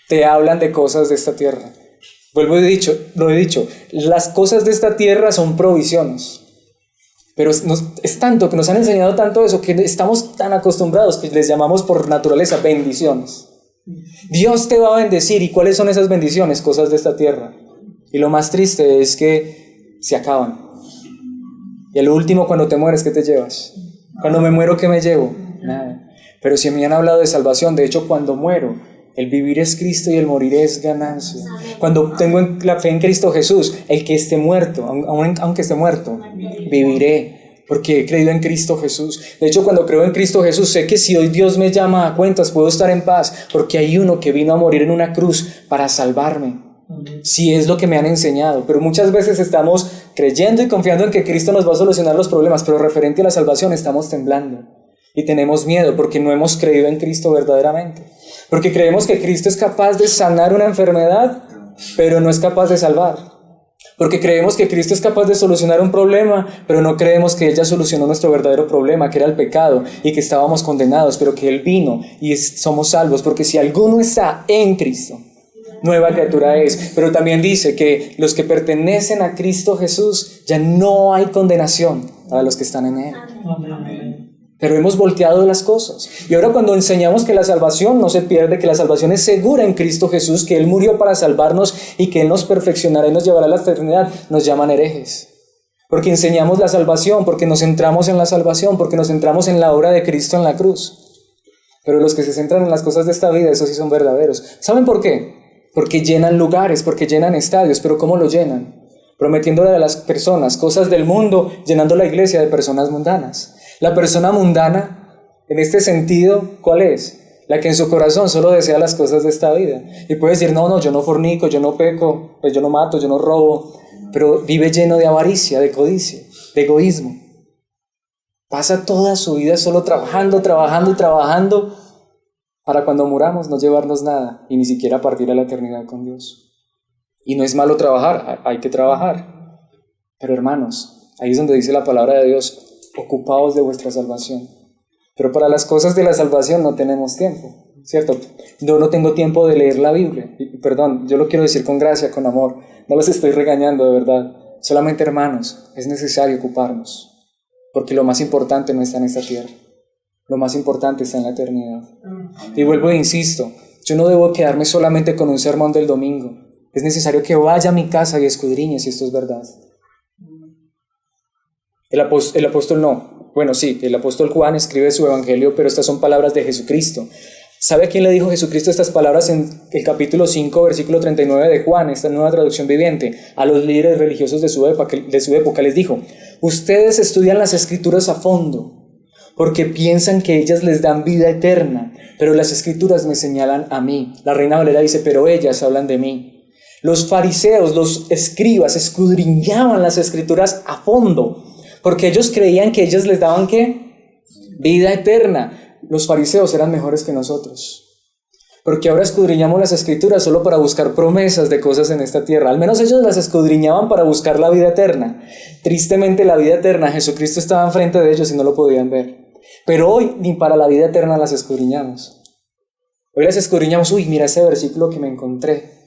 te hablan de cosas de esta tierra. Lo he dicho, las cosas de esta tierra son provisiones. Pero es tanto que nos han enseñado tanto eso que estamos tan acostumbrados que les llamamos por naturaleza bendiciones. Dios te va a bendecir. ¿Y cuáles son esas bendiciones? Cosas de esta tierra. Y lo más triste es que se acaban. Y el último, cuando te mueres, ¿qué te llevas? Cuando me muero, ¿qué me llevo? Nada. Pero si me han hablado de salvación, de hecho, cuando muero, el vivir es Cristo y el morir es ganancia. Cuando tengo la fe en Cristo Jesús, el que esté muerto, aunque esté muerto, viviré, porque he creído en Cristo Jesús. De hecho, cuando creo en Cristo Jesús, sé que si hoy Dios me llama a cuentas, puedo estar en paz, porque hay uno que vino a morir en una cruz para salvarme. Si es lo que me han enseñado. Pero muchas veces estamos creyendo y confiando en que Cristo nos va a solucionar los problemas, pero referente a la salvación estamos temblando y tenemos miedo porque no hemos creído en Cristo verdaderamente. Porque creemos que Cristo es capaz de sanar una enfermedad, pero no es capaz de salvar. Porque creemos que Cristo es capaz de solucionar un problema, pero no creemos que Él ya solucionó nuestro verdadero problema, que era el pecado y que estábamos condenados, pero que Él vino y somos salvos. Porque si alguno está en Cristo, nueva criatura es. Pero también dice que los que pertenecen a Cristo Jesús, ya no hay condenación para los que están en Él. Amén. Pero hemos volteado las cosas. Y ahora cuando enseñamos que la salvación no se pierde, que la salvación es segura en Cristo Jesús, que Él murió para salvarnos y que Él nos perfeccionará y nos llevará a la eternidad, nos llaman herejes. Porque enseñamos la salvación, porque nos centramos en la salvación, porque nos centramos en la obra de Cristo en la cruz. Pero los que se centran en las cosas de esta vida, esos sí son verdaderos. ¿Saben por qué? Porque llenan lugares, porque llenan estadios. ¿Pero cómo lo llenan? Prometiéndole a las personas cosas del mundo, llenando la iglesia de personas mundanas. La persona mundana, en este sentido, ¿cuál es? La que en su corazón solo desea las cosas de esta vida. Y puede decir, no, yo no fornico, yo no peco, pues yo no mato, yo no robo. Pero vive lleno de avaricia, de codicia, de egoísmo. Pasa toda su vida solo trabajando para cuando muramos no llevarnos nada y ni siquiera partir a la eternidad con Dios. Y no es malo trabajar, hay que trabajar. Pero hermanos, ahí es donde dice la palabra de Dios, ocupaos de vuestra salvación. Pero para las cosas de la salvación no tenemos tiempo, ¿cierto? Yo no tengo tiempo de leer la Biblia. Perdón, yo lo quiero decir con gracia, con amor. No los estoy regañando, de verdad. Solamente, hermanos, es necesario ocuparnos. Porque lo más importante no está en esta tierra. Lo más importante está en la eternidad. Y vuelvo e insisto, yo no debo quedarme solamente con un sermón del domingo. Es necesario que vaya a mi casa y escudriñe si esto es verdad. El apóstol Juan escribe su evangelio, pero estas son palabras de Jesucristo. ¿Sabe a quién le dijo Jesucristo estas palabras en el capítulo 5, versículo 39 de Juan, esta nueva traducción viviente? A los líderes religiosos de su época les dijo, ustedes estudian las escrituras a fondo, porque piensan que ellas les dan vida eterna, pero las Escrituras me señalan a mí. La Reina Valera dice, pero ellas hablan de mí. Los fariseos, los escribas, escudriñaban las Escrituras a fondo, porque ellos creían que ellas les daban, ¿qué? Vida eterna. Los fariseos eran mejores que nosotros, porque ahora escudriñamos las Escrituras solo para buscar promesas de cosas en esta tierra. Al menos ellos las escudriñaban para buscar la vida eterna. Tristemente, la vida eterna, Jesucristo estaba enfrente de ellos y no lo podían ver. Pero hoy ni para la vida eterna las escudriñamos. Hoy las escudriñamos, uy, mira ese versículo que me encontré,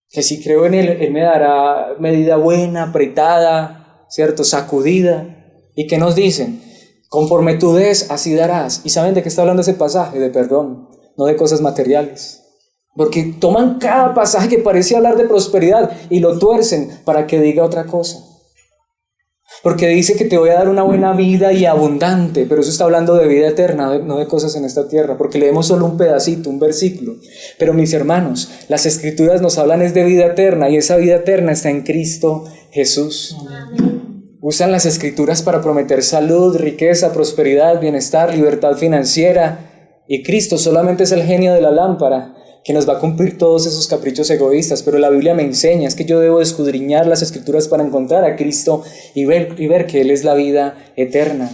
que si creo en él me dará medida buena, apretada, ¿cierto? Sacudida. ¿Y qué nos dicen? Conforme tú des, así darás. ¿Y saben de qué está hablando ese pasaje? De perdón, no de cosas materiales. Porque toman cada pasaje que parece hablar de prosperidad y lo tuercen para que diga otra cosa. Porque dice que te voy a dar una buena vida y abundante, pero eso está hablando de vida eterna, no de cosas en esta tierra, porque leemos solo un pedacito, un versículo. Pero mis hermanos, las Escrituras nos hablan es de vida eterna, y esa vida eterna está en Cristo Jesús. Usan las Escrituras para prometer salud, riqueza, prosperidad, bienestar, libertad financiera, y Cristo solamente es el genio de la lámpara que nos va a cumplir todos esos caprichos egoístas. Pero la Biblia me enseña, es que yo debo escudriñar las Escrituras para encontrar a Cristo y ver que Él es la vida eterna.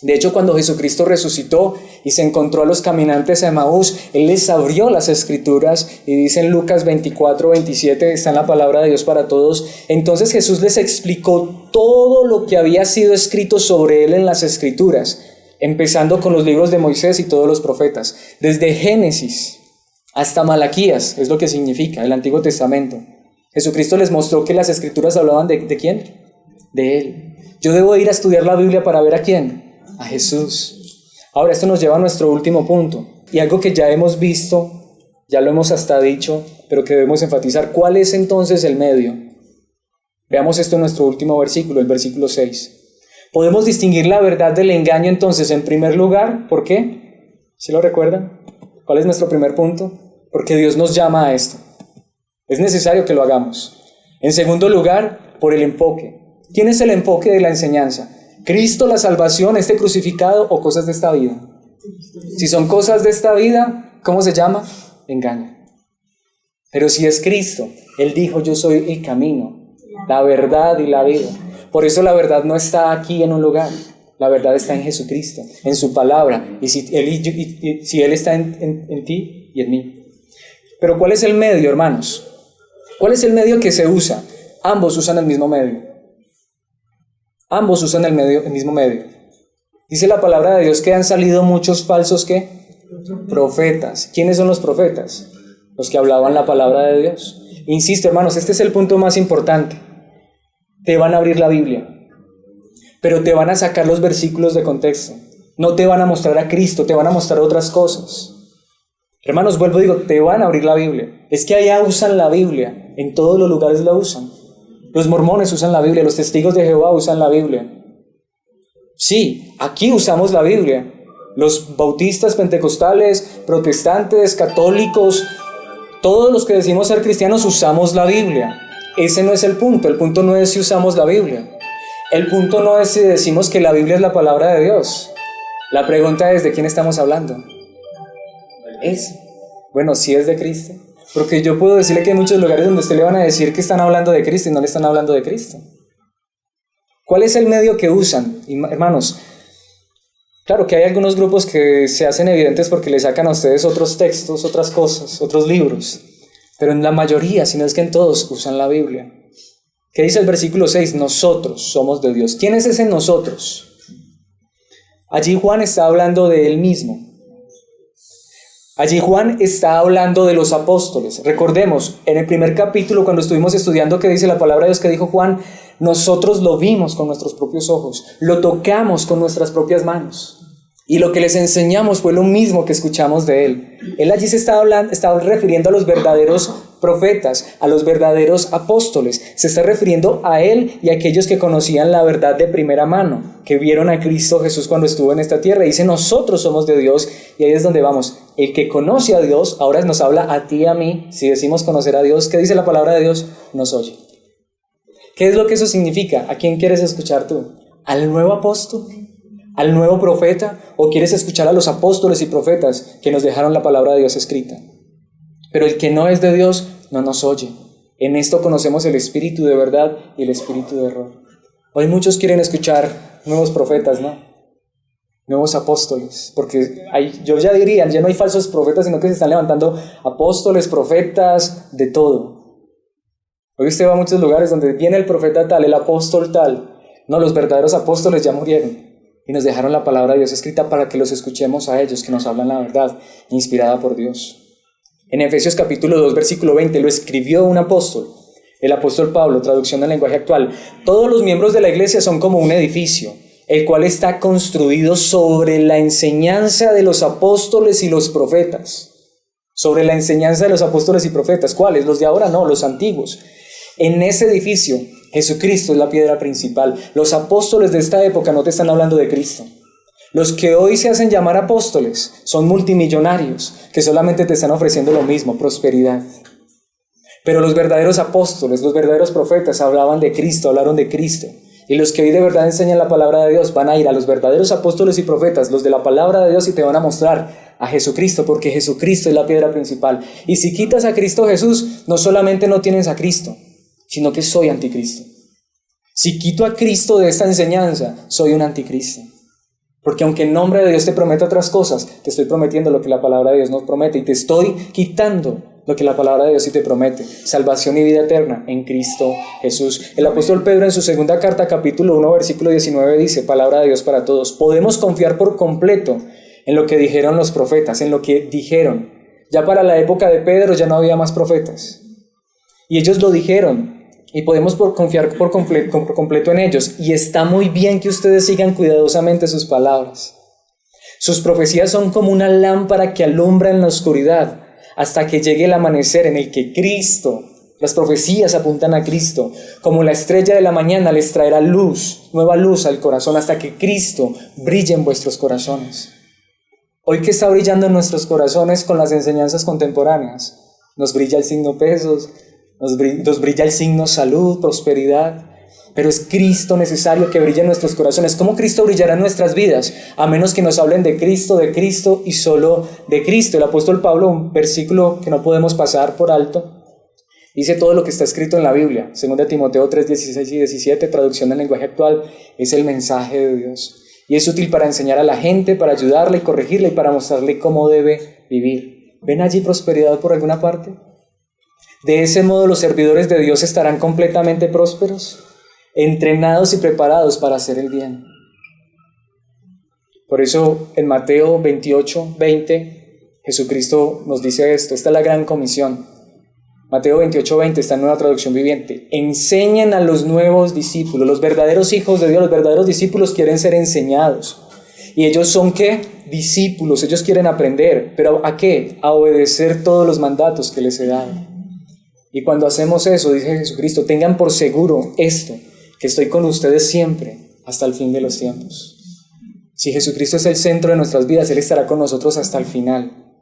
De hecho, cuando Jesucristo resucitó y se encontró a los caminantes de Emaús, Él les abrió las Escrituras, y dice en Lucas 24:27, está en la palabra de Dios para todos. Entonces Jesús les explicó todo lo que había sido escrito sobre Él en las Escrituras, empezando con los libros de Moisés y todos los profetas, desde Génesis hasta Malaquías, es lo que significa el Antiguo Testamento. Jesucristo les mostró que las Escrituras hablaban ¿de quién? De Él. Yo debo ir a estudiar la Biblia para ver ¿a quién? A Jesús. Ahora, esto nos lleva a nuestro último punto, y algo que ya hemos visto, ya lo hemos hasta dicho, pero que debemos enfatizar. ¿Cuál es entonces el medio? Veamos esto en nuestro último versículo, el versículo 6. Podemos distinguir la verdad del engaño entonces, en primer lugar, ¿por qué? ¿Sí lo recuerdan? ¿Cuál es nuestro primer punto? Porque Dios nos llama a esto. Es necesario que lo hagamos. En segundo lugar, por el enfoque. ¿Quién es el enfoque de la enseñanza? ¿Cristo, la salvación, este crucificado o cosas de esta vida? Si son cosas de esta vida, ¿cómo se llama? Engaño. Pero si es Cristo, Él dijo, yo soy el camino, la verdad y la vida. Por eso la verdad no está aquí en un lugar. La verdad está en Jesucristo, en su palabra. Y si Él está en ti y en mí. Pero ¿cuál es el medio, hermanos? ¿Cuál es el medio que se usa? Ambos usan el mismo medio. Ambos usan el mismo medio. Dice la palabra de Dios que han salido muchos falsos, ¿qué? Profetas. ¿Quiénes son los profetas? Los que hablaban la palabra de Dios. Insisto, hermanos, este es el punto más importante. Te van a abrir la Biblia, pero te van a sacar los versículos de contexto. No te van a mostrar a Cristo, te van a mostrar otras cosas. Hermanos, vuelvo y digo, te van a abrir la Biblia. Es que allá usan la Biblia, en todos los lugares la usan. Los mormones usan la Biblia, los testigos de Jehová usan la Biblia. Sí, aquí usamos la Biblia. Los bautistas, pentecostales, protestantes, católicos, todos los que decimos ser cristianos usamos la Biblia. Ese no es el punto no es si usamos la Biblia. El punto no es si decimos que la Biblia es la palabra de Dios. La pregunta es, ¿de quién estamos hablando? Bueno, si es de Cristo. Porque yo puedo decirle que hay muchos lugares donde usted le van a decir que están hablando de Cristo y no le están hablando de Cristo. ¿Cuál es el medio que usan? Y, hermanos, claro que hay algunos grupos que se hacen evidentes porque le sacan a ustedes otros textos, otras cosas, otros libros. Pero en la mayoría, si no es que en todos, usan la Biblia. ¿Qué dice el versículo 6? Nosotros somos de Dios. ¿Quién es ese nosotros? Allí Juan está hablando de él mismo. Allí Juan está hablando de los apóstoles. Recordemos, en el primer capítulo, cuando estuvimos estudiando, ¿qué dice la palabra de Dios? Que dijo Juan, nosotros lo vimos con nuestros propios ojos, lo tocamos con nuestras propias manos. Y lo que les enseñamos fue lo mismo que escuchamos de él. Él allí se estaba refiriendo a los verdaderos profetas, a los verdaderos apóstoles. Se está refiriendo a él y a aquellos que conocían la verdad de primera mano, que vieron a Cristo Jesús cuando estuvo en esta tierra. Dice, nosotros somos de Dios, y ahí es donde vamos. El que conoce a Dios, ahora nos habla a ti y a mí. Si decimos conocer a Dios, ¿qué dice la palabra de Dios? Nos oye. ¿Qué es lo que eso significa? ¿A quién quieres escuchar tú? ¿Al nuevo apóstol? al nuevo profeta o quieres escuchar a los apóstoles y profetas que nos dejaron la palabra de Dios escrita? Pero el que no es de Dios no nos oye. En esto conocemos el espíritu de verdad y el espíritu de error. Hoy muchos quieren escuchar nuevos profetas, ¿no? Nuevos apóstoles, porque yo ya diría, ya no hay falsos profetas, sino que se están levantando apóstoles, profetas, de todo. Hoy usted va a muchos lugares donde viene el profeta tal, el apóstol tal. No, los verdaderos apóstoles ya murieron y nos dejaron la palabra de Dios escrita para que los escuchemos a ellos, que nos hablan la verdad, inspirada por Dios. En Efesios capítulo 2, versículo 20, lo escribió un apóstol, el apóstol Pablo, traducción del lenguaje actual. Todos los miembros de la iglesia son como un edificio, el cual está construido sobre la enseñanza de los apóstoles y los profetas. Sobre la enseñanza de los apóstoles y profetas. ¿Cuáles? Los de ahora no, los antiguos. En ese edificio, Jesucristo es la piedra principal. Los apóstoles de esta época no te están hablando de Cristo. Los que hoy se hacen llamar apóstoles son multimillonarios que solamente te están ofreciendo lo mismo, prosperidad. Pero los verdaderos apóstoles, los verdaderos profetas hablaban de Cristo, hablaron de Cristo. Y los que hoy de verdad enseñan la palabra de Dios van a ir a los verdaderos apóstoles y profetas, los de la palabra de Dios, y te van a mostrar a Jesucristo, porque Jesucristo es la piedra principal. Y si quitas a Cristo Jesús, no solamente no tienes a Cristo, sino que soy anticristo. Si quito a Cristo de esta enseñanza, soy un anticristo. Porque aunque en nombre de Dios te prometa otras cosas, te estoy prometiendo lo que la palabra de Dios nos promete, y te estoy quitando lo que la palabra de Dios sí te promete: salvación y vida eterna en Cristo Jesús. El apóstol Pedro en su segunda carta, capítulo 1, versículo 19 dice, palabra de Dios para todos: podemos confiar por completo en lo que dijeron los profetas, en lo que dijeron. Ya para la época de Pedro ya no había más profetas. Y ellos lo dijeron, y podemos confiar por completo en ellos. Y está muy bien que ustedes sigan cuidadosamente sus palabras. Sus profecías son como una lámpara que alumbra en la oscuridad, hasta que llegue el amanecer en el que Cristo, las profecías apuntan a Cristo, como la estrella de la mañana les traerá luz, nueva luz al corazón, hasta que Cristo brille en vuestros corazones. Hoy, que está brillando en nuestros corazones con las enseñanzas contemporáneas, nos brilla el signo pesos, nos brilla el signo salud, prosperidad, pero es Cristo necesario que brille en nuestros corazones. ¿Cómo Cristo brillará en nuestras vidas? A menos que nos hablen de Cristo y solo de Cristo. El apóstol Pablo, un versículo que no podemos pasar por alto, dice todo lo que está escrito en la Biblia. 2 Timoteo 3, 16 y 17, traducción del lenguaje actual, es el mensaje de Dios. Y es útil para enseñar a la gente, para ayudarla y corregirla y para mostrarle cómo debe vivir. ¿Ven allí prosperidad por alguna parte? De ese modo los servidores de Dios estarán completamente prósperos, entrenados y preparados para hacer el bien. Por eso en Mateo 28, 20, Jesucristo nos dice esto. Esta es la gran comisión. Mateo 28, 20 está en Nueva Traducción Viviente. Enseñen a los nuevos discípulos. Los verdaderos hijos de Dios, los verdaderos discípulos quieren ser enseñados. ¿Y ellos son qué? Discípulos. Ellos quieren aprender. ¿Pero a qué? A obedecer todos los mandatos que les he dado. Y cuando hacemos eso, dice Jesucristo, tengan por seguro esto, que estoy con ustedes siempre, hasta el fin de los tiempos. Si Jesucristo es el centro de nuestras vidas, Él estará con nosotros hasta el final.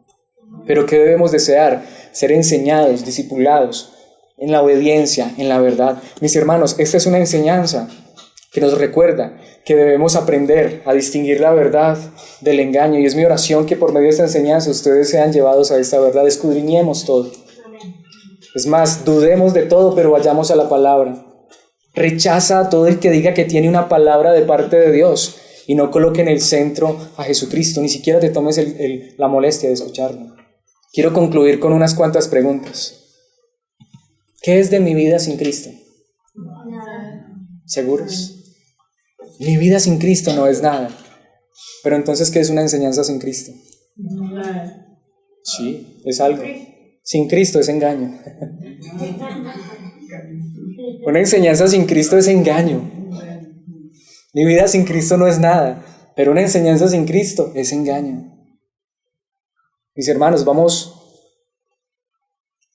Pero ¿qué debemos desear? Ser enseñados, discipulados, en la obediencia, en la verdad. Mis hermanos, esta es una enseñanza que nos recuerda que debemos aprender a distinguir la verdad del engaño. Y es mi oración que por medio de esta enseñanza ustedes sean llevados a esta verdad. Escudriñemos todo. Es más, dudemos de todo, pero vayamos a la palabra. Rechaza a todo el que diga que tiene una palabra de parte de Dios y no coloque en el centro a Jesucristo. Ni siquiera te tomes la molestia de escucharlo. Quiero concluir con unas cuantas preguntas. ¿Qué es de mi vida sin Cristo? ¿Seguros? Mi vida sin Cristo no es nada. Pero entonces, ¿qué es una enseñanza sin Cristo? Sí, es algo. Sin Cristo es engaño. Una enseñanza sin Cristo es engaño. Mi vida sin Cristo no es nada, pero una enseñanza sin Cristo es engaño. Mis hermanos, vamos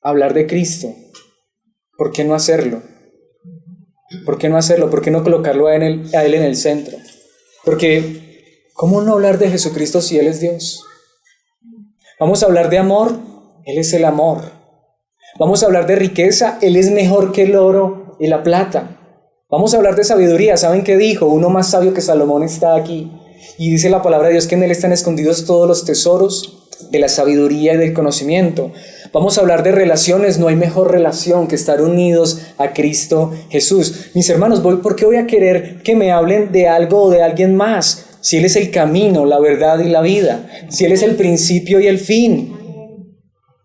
a hablar de Cristo. ¿Por qué no hacerlo? ¿Por qué no hacerlo? ¿Por qué no colocarlo a Él en el centro? Porque, ¿cómo no hablar de Jesucristo si Él es Dios? Vamos a hablar de amor. Él es el amor. Vamos a hablar de riqueza. Él es mejor que el oro y la plata. Vamos a hablar de sabiduría. ¿Saben qué dijo? Uno más sabio que Salomón está aquí. Y dice la palabra de Dios que en Él están escondidos todos los tesoros de la sabiduría y del conocimiento. Vamos a hablar de relaciones. No hay mejor relación que estar unidos a Cristo Jesús. Mis hermanos, ¿por qué voy a querer que me hablen de algo o de alguien más? Si Él es el camino, la verdad y la vida. Si Él es el principio y el fin.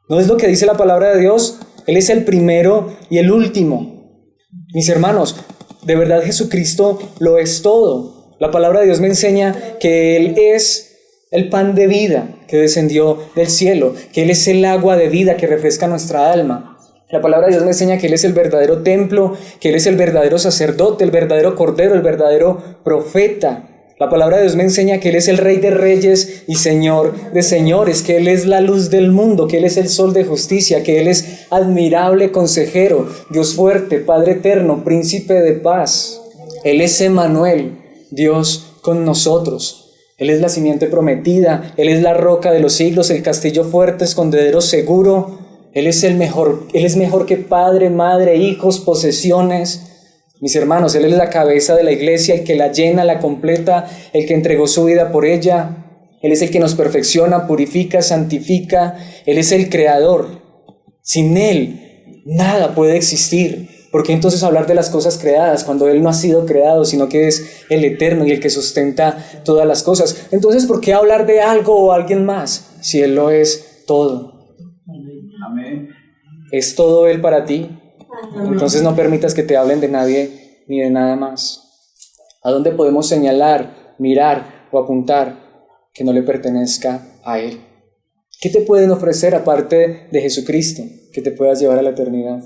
¿No es lo que dice la palabra de Dios? Él es el primero y el último. Mis hermanos, de verdad Jesucristo lo es todo. La palabra de Dios me enseña que Él es el pan de vida que descendió del cielo, que Él es el agua de vida que refresca nuestra alma. La palabra de Dios me enseña que Él es el verdadero templo, que Él es el verdadero sacerdote, el verdadero cordero, el verdadero profeta. La palabra de Dios me enseña que Él es el Rey de reyes y Señor de señores, que Él es la luz del mundo, que Él es el sol de justicia, que Él es admirable consejero, Dios fuerte, Padre eterno, príncipe de paz. Él es Emmanuel, Dios con nosotros. Él es la simiente prometida, Él es la roca de los siglos, el castillo fuerte, escondedero seguro. Él es mejor que padre, madre, hijos, posesiones. Mis hermanos, Él es la cabeza de la iglesia, el que la llena, la completa, el que entregó su vida por ella. Él es el que nos perfecciona, purifica, santifica. Él es el creador. Sin Él, nada puede existir. ¿Por qué entonces hablar de las cosas creadas cuando Él no ha sido creado, sino que es el eterno y el que sustenta todas las cosas? Entonces, ¿por qué hablar de algo o alguien más si Él lo es todo? Amén. ¿Es todo Él para ti? Entonces no permitas que te hablen de nadie ni de nada más. ¿A dónde podemos señalar, mirar o apuntar que no le pertenezca a Él? ¿Qué te pueden ofrecer aparte de Jesucristo que te puedas llevar a la eternidad?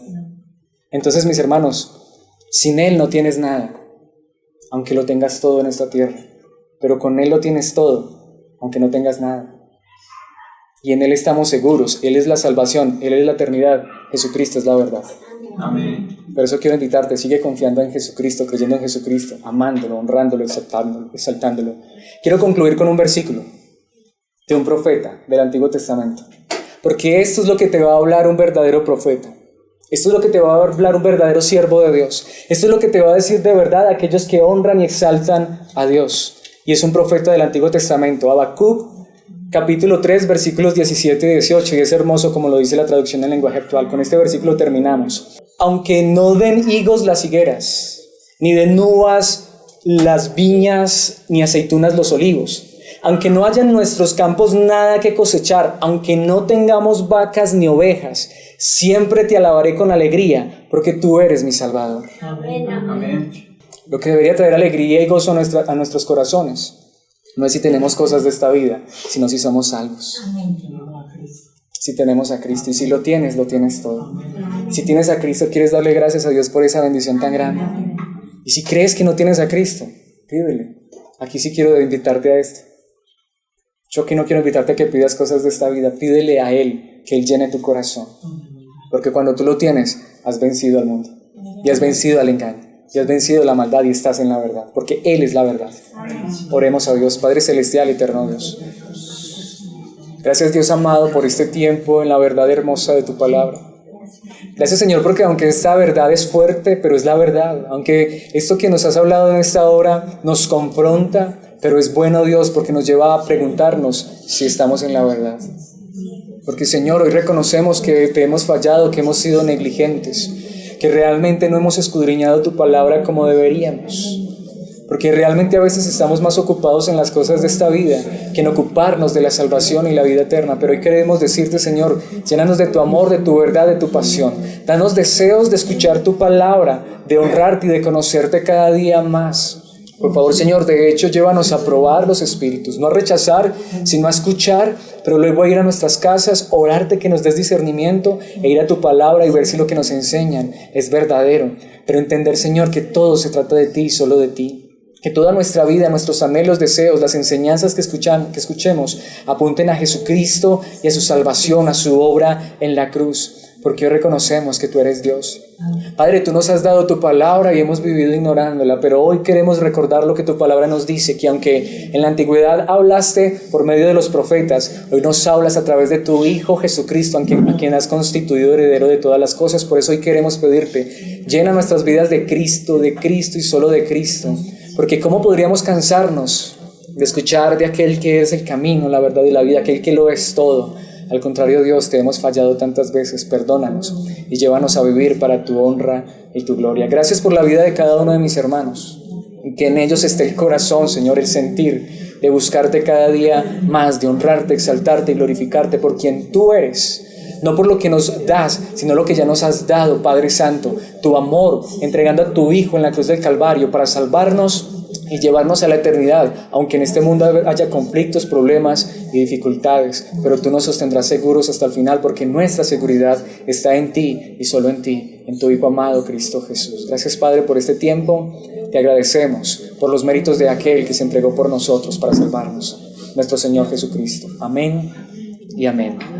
Entonces, mis hermanos, sin Él no tienes nada, aunque lo tengas todo en esta tierra. Pero con Él lo tienes todo, aunque no tengas nada. Y en Él estamos seguros. Él es la salvación, Él es la eternidad. Jesucristo es la verdad. Amén. Por eso quiero invitarte, sigue confiando en Jesucristo, creyendo en Jesucristo, amándolo, honrándolo, exaltándolo. Quiero concluir con un versículo de un profeta del Antiguo Testamento. Porque esto es lo que te va a hablar un verdadero profeta. Esto es lo que te va a hablar un verdadero siervo de Dios. Esto es lo que te va a decir de verdad a aquellos que honran y exaltan a Dios. Y es un profeta del Antiguo Testamento, Habacuc, capítulo 3, versículos 17 y 18. Y es hermoso como lo dice la traducción en lenguaje actual. Con este versículo terminamos. Aunque no den higos las higueras, ni den uvas las viñas, ni aceitunas los olivos, aunque no haya en nuestros campos nada que cosechar, aunque no tengamos vacas ni ovejas, siempre te alabaré con alegría, porque tú eres mi Salvador. Amén. Amén. Lo que debería traer alegría y gozo a nuestros corazones no es si tenemos cosas de esta vida, sino si somos salvos. Si tenemos a Cristo, y si lo tienes todo. Si tienes a Cristo, quieres darle gracias a Dios por esa bendición tan grande. Y si crees que no tienes a Cristo, pídele. Aquí sí quiero invitarte a esto. Yo que no quiero invitarte a que pidas cosas de esta vida, pídele a Él que Él llene tu corazón. Porque cuando tú lo tienes, has vencido al mundo. Y has vencido al engaño. Y has vencido la maldad y estás en la verdad. Porque Él es la verdad. Oremos a Dios, Padre Celestial, eterno Dios. Gracias, Dios amado, por este tiempo en la verdad hermosa de tu palabra. Gracias, Señor, porque aunque esta verdad es fuerte, pero es la verdad. Aunque esto que nos has hablado en esta hora nos confronta, pero es bueno, Dios, porque nos lleva a preguntarnos si estamos en la verdad. Porque, Señor, hoy reconocemos que te hemos fallado, que hemos sido negligentes, que realmente no hemos escudriñado tu palabra como deberíamos. Porque realmente a veces estamos más ocupados en las cosas de esta vida que en ocuparnos de la salvación y la vida eterna. Pero hoy queremos decirte, Señor, llénanos de tu amor, de tu verdad, de tu pasión. Danos deseos de escuchar tu palabra, de honrarte y de conocerte cada día más. Por favor, Señor, de hecho, llévanos a probar los espíritus, no a rechazar, sino a escuchar, pero luego a ir a nuestras casas, orarte que nos des discernimiento e ir a tu palabra y ver si lo que nos enseñan es verdadero. Pero entender, Señor, que todo se trata de ti y solo de ti. Que toda nuestra vida, nuestros anhelos, deseos, las enseñanzas que escuchemos apunten a Jesucristo y a su salvación, a su obra en la cruz. Porque hoy reconocemos que tú eres Dios. Padre, tú nos has dado tu palabra y hemos vivido ignorándola, pero hoy queremos recordar lo que tu palabra nos dice, que aunque en la antigüedad hablaste por medio de los profetas, hoy nos hablas a través de tu Hijo Jesucristo, a quien has constituido heredero de todas las cosas. Por eso hoy queremos pedirte, llena nuestras vidas de Cristo y solo de Cristo, porque ¿cómo podríamos cansarnos de escuchar de aquel que es el camino, la verdad y la vida, aquel que lo es todo. Al contrario, Dios, te hemos fallado tantas veces, perdónanos y llévanos a vivir para tu honra y tu gloria. Gracias por la vida de cada uno de mis hermanos, y que en ellos esté el corazón, Señor, el sentir de buscarte cada día más, de honrarte, exaltarte y glorificarte por quien tú eres. No por lo que nos das, sino lo que ya nos has dado, Padre Santo, tu amor, entregando a tu Hijo en la cruz del Calvario para salvarnos y llevarnos a la eternidad, aunque en este mundo haya conflictos, problemas y dificultades, pero tú nos sostendrás seguros hasta el final, porque nuestra seguridad está en ti y solo en ti, en tu Hijo amado Cristo Jesús. Gracias, Padre, por este tiempo. Te agradecemos por los méritos de aquel que se entregó por nosotros para salvarnos, nuestro Señor Jesucristo. Amén y amén.